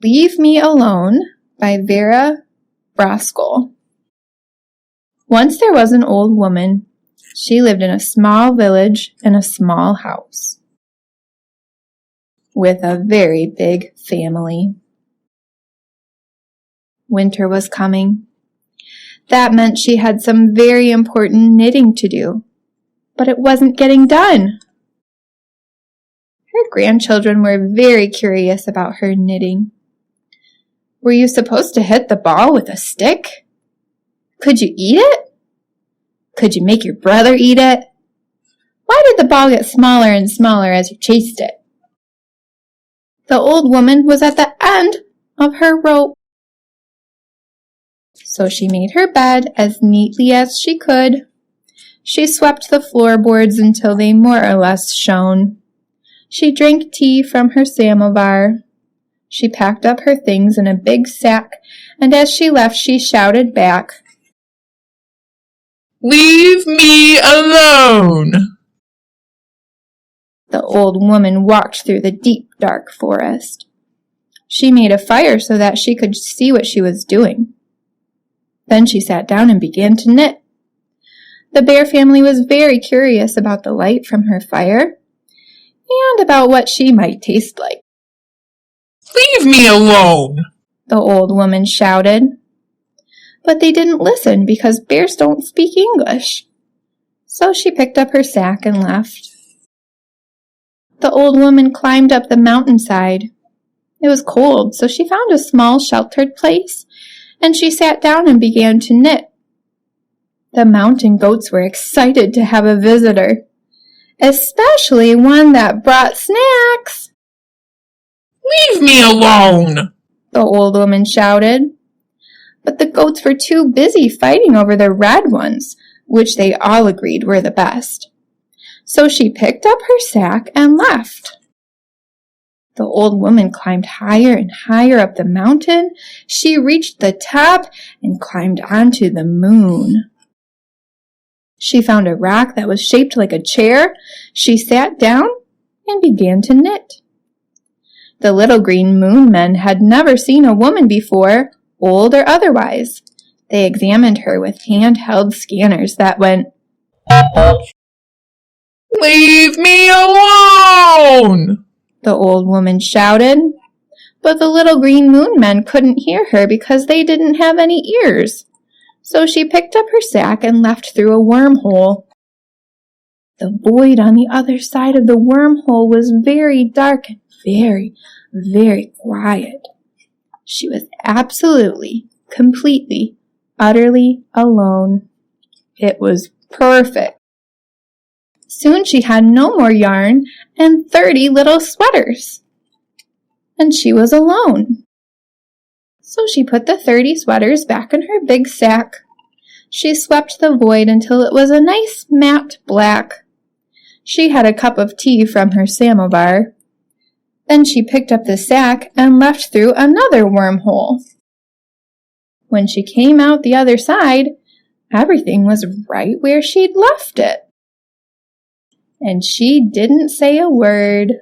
Leave Me Alone by Vera Brosgol. Once there was an old woman. She lived in a small village in a small house with a very big family. Winter was coming. That meant she had some very important knitting to do, but it wasn't getting done. Her grandchildren were very curious about her knitting. Were you supposed to hit the ball with a stick? Could you eat it? Could you make your brother eat it? Why did the ball get smaller and smaller as you chased it? The old woman was at the end of her rope. So she made her bed as neatly as she could. She swept the floorboards until they more or less shone. She drank tea from her samovar. She packed up her things in a big sack, and as she left, she shouted back, "Leave me alone!" The old woman walked through the deep, dark forest. She made a fire so that she could see what she was doing. Then she sat down and began to knit. The bear family was very curious about the light from her fire and about what she might taste like. "Leave me alone!" the old woman shouted. But they didn't listen because bears don't speak English. So she picked up her sack and left. The old woman climbed up the mountainside. It was cold, so she found a small sheltered place, and she sat down and began to knit. The mountain goats were excited to have a visitor, especially one that brought snacks. "Leave me alone!" the old woman shouted. But the goats were too busy fighting over the red ones, which they all agreed were the best. So she picked up her sack and left. The old woman climbed higher and higher up the mountain. She reached the top and climbed onto the moon. She found a rock that was shaped like a chair. She sat down and began to knit. The little green moon men had never seen a woman before, old or otherwise. They examined her with handheld scanners that went, "Leave me alone!" the old woman shouted. But the little green moon men couldn't hear her because they didn't have any ears. So she picked up her sack and left through a wormhole. The void on the other side of the wormhole was very dark and very, very quiet. She was absolutely, completely, utterly alone. It was perfect. Soon she had no more yarn and 30 little sweaters. And she was alone. So she put the 30 sweaters back in her big sack. She swept the void until it was a nice matte black. She had a cup of tea from her samovar. Then she picked up the sack and left through another wormhole. When she came out the other side, everything was right where she'd left it. And she didn't say a word.